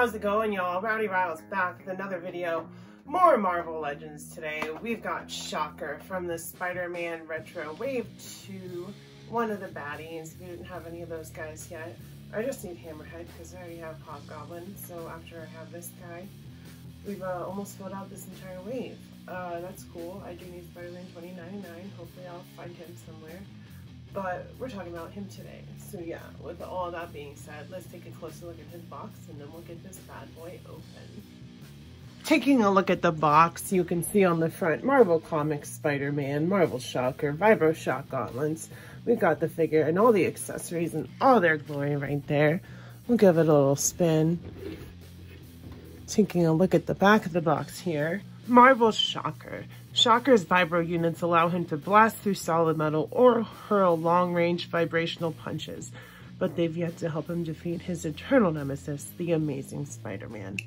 How's it going, y'all? Rowdy Riles back with another video. More Marvel Legends today. We've got Shocker from the Spider-Man Retro Wave 2, one of the baddies. We didn't have any of those guys yet. I just need Hammerhead because I already have Hobgoblin, so after I have this guy, we've almost filled out this entire wave. That's cool. I do need Spider-Man 2099. Hopefully I'll find him somewhere. But we're talking about him today. So yeah, with all that being said, let's take a closer look at his box and then we'll get this bad boy open. Taking a look at the box, you can see on the front Marvel Comics Spider-Man, Marvel Shocker, Vibro Shock Gauntlets. We've got the figure and all the accessories in all their glory right there. We'll give it a little spin. Taking a look at the back of the box here. Marvel Shocker. Shocker's vibro units allow him to blast through solid metal or hurl long-range vibrational punches, but they've yet to help him defeat his eternal nemesis, the Amazing Spider-Man.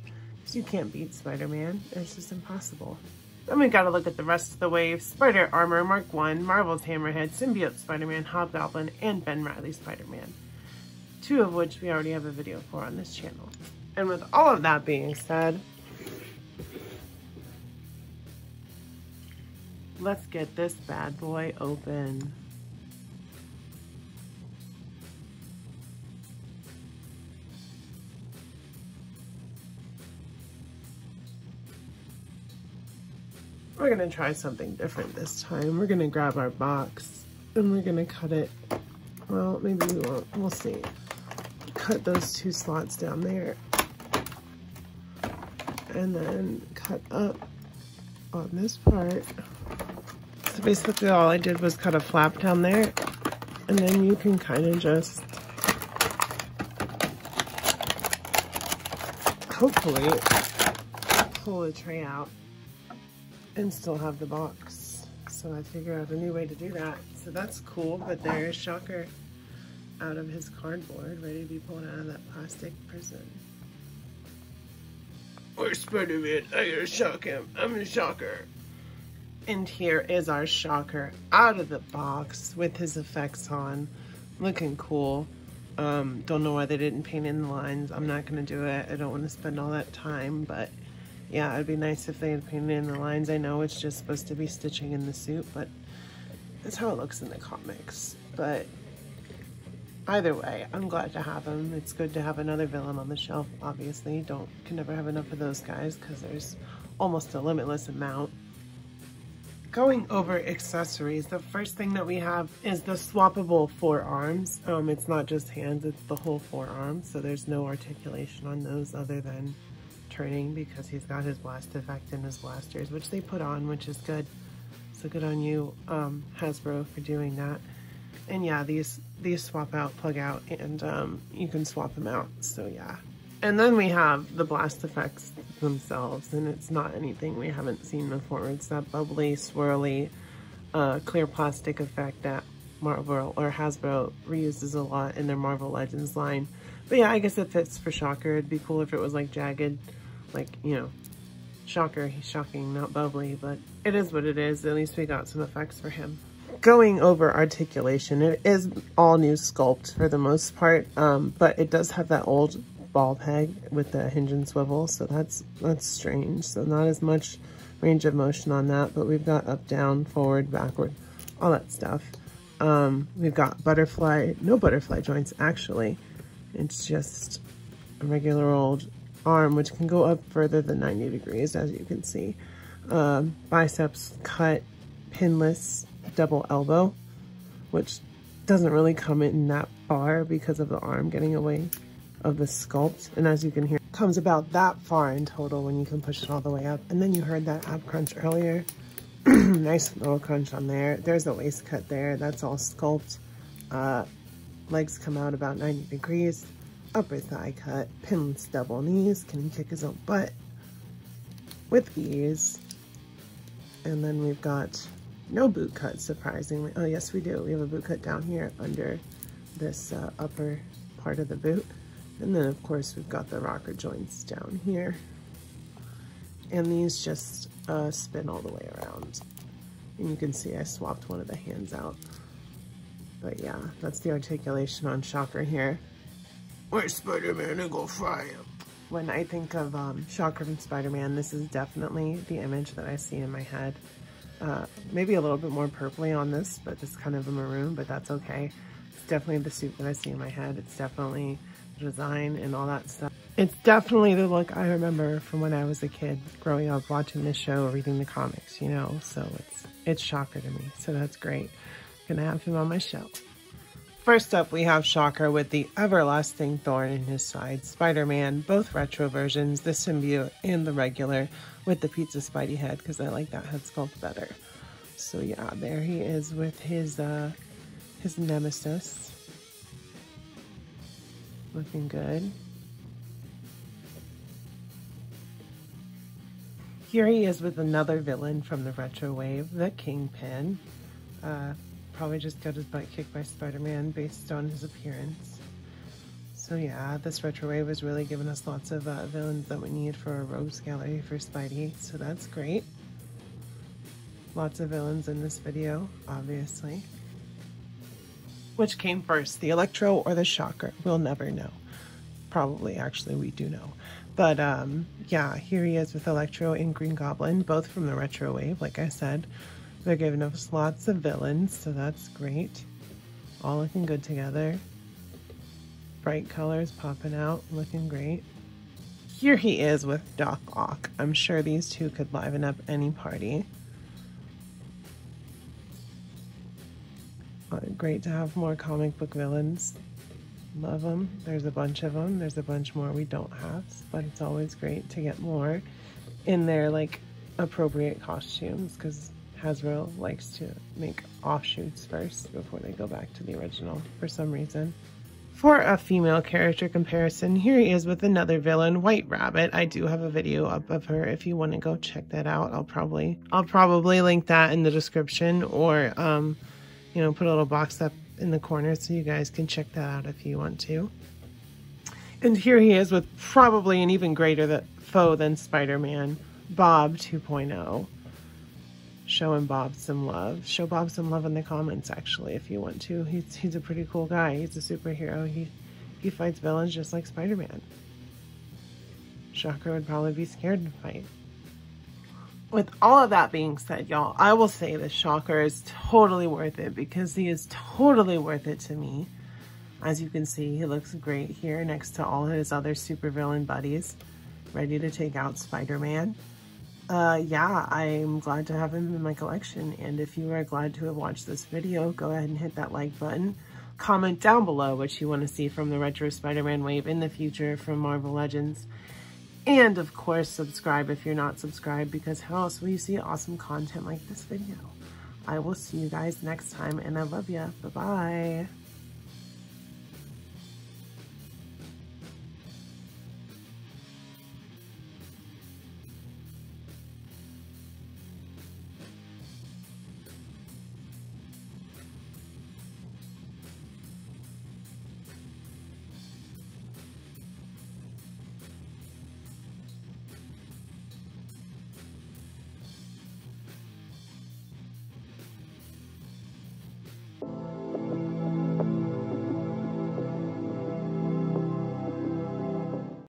So you can't beat Spider-Man. It's just impossible. Then we gotta look at the rest of the wave. Spider Armor Mark 1, Marvel's Hammerhead, Symbiote Spider-Man, Hobgoblin, and Ben Reilly Spider-Man. 2 of which we already have a video for on this channel. And with all of that being said, let's get this bad boy open. We're gonna try something different this time. We're gonna grab our box and we're gonna cut it. Well, maybe we won't. We'll see. Cut those 2 slots down there. And then cut up on this part. So basically all I did was cut a flap down there, and then you can kind of just hopefully pull the tray out and still have the box. So I figured out a new way to do that. So that's cool, but there's Shocker out of his cardboard, ready to be pulled out of that plastic prison. Where's Spider-Man? I gotta shock him. I'm a Shocker. And here is our Shocker out of the box with his effects on. Looking cool. Don't know why they didn't paint in the lines. I'm not gonna do it. I don't want to spend all that time, but yeah, it'd be nice if they had painted in the lines. I know it's just supposed to be stitching in the suit, but that's how it looks in the comics. But either way, I'm glad to have him. It's good to have another villain on the shelf, obviously. Can never have enough of those guys because there's almost a limitless amount. Going over accessories, the first thing that we have is the swappable forearms. It's not just hands, it's the whole forearm, so there's no articulation on those other than turning because he's got his blast effect in his blasters, which they put on, which is good. So good on you, Hasbro, for doing that. And yeah, these swap out, plug out, and you can swap them out, so yeah. And then we have the blast effects themselves, and it's not anything we haven't seen before. It's that bubbly, swirly, clear plastic effect that Marvel or Hasbro reuses a lot in their Marvel Legends line. But yeah, I guess it fits for Shocker. It'd be cool if it was like jagged, like, you know, Shocker, he's shocking, not bubbly, but it is what it is. At least we got some effects for him. Going over articulation, it is all new sculpt for the most part, but it does have that old ball peg with the hinge and swivel, so that's strange. So not as much range of motion on that, but we've got up, down, forward, backward, all that stuff. We've got butterfly, no butterfly joints actually. It's just a regular old arm, which can go up further than 90 degrees, as you can see. Biceps cut, pinless, double elbow, which doesn't really come in that far because of the arm getting away of the sculpt, and as you can hear, it comes about that far in total when you can push it all the way up. And then you heard that ab crunch earlier. Nice little crunch on there. There's a waist cut there, that's all sculpt. Legs come out about 90 degrees. Upper thigh cut, pinless double knees, can kick his own butt with ease. And then we've got no boot cut, surprisingly. Oh yes, we do. We have a boot cut down here under this upper part of the boot. And then of course we've got the rocker joints down here. And these just spin all the way around. And you can see I swapped one of the hands out. But yeah, that's the articulation on Shocker here. Where's Spider-Man? I go fry him. when I think of Shocker from Spider-Man, this is definitely the image that I see in my head. Maybe a little bit more purpley on this, but it's kind of a maroon, but that's okay. It's definitely the suit that I see in my head. It's definitely the design and all that stuff. It's definitely the look I remember from when I was a kid, growing up, watching this show, reading the comics, you know? So it's Shocker to me, so that's great. Gonna have him on my shelf. First up, we have Shocker with the everlasting thorn in his side. Spider-Man, both retro versions, the symbiote and the regular, with the pizza Spidey head, because I like that head sculpt better. So yeah, there he is with his nemesis. Looking good. Here he is with another villain from the retro wave, the Kingpin. Probably just got his butt kicked by Spider-Man based on his appearance. So yeah, this retro wave has really given us lots of villains that we need for a rogues gallery for Spidey, so that's great. Lots of villains in this video, obviously. Which came first, the Electro or the Shocker? We'll never know. Probably, actually, we do know. But yeah, here he is with Electro and Green Goblin, both from the retro wave, like I said. They're giving us lots of villains, so that's great. All looking good together. Bright colors popping out, looking great. Here he is with Doc Ock. I'm sure these two could liven up any party. Great to have more comic book villains. Love them. There's a bunch of them. There's a bunch more we don't have, but it's always great to get more in their like appropriate costumes, because Hasbro likes to make offshoots first before they go back to the original for some reason. For a female character comparison, here he is with another villain, White Rabbit. I do have a video up of her if you want to go check that out. I'll probably link that in the description, or you know, put a little box up in the corner so you guys can check that out if you want to. And here he is with probably an even greater foe than Spider-Man, Bob 2.0. Showing Bob some love. Show Bob some love in the comments, actually, if you want to. He's a pretty cool guy. He's a superhero. He fights villains just like Spider-Man. Shocker would probably be scared to fight. With all of that being said, y'all, I will say the Shocker is totally worth it, because he is totally worth it to me. As you can see, he looks great here next to all his other supervillain buddies, ready to take out Spider-Man. Yeah, I'm glad to have him in my collection, and if you are glad to have watched this video, go ahead and hit that like button. Comment down below what you want to see from the Retro Spider-Man wave in the future from Marvel Legends. And of course, subscribe if you're not subscribed, because how else will you see awesome content like this video? I will see you guys next time, and I love ya. Bye-bye.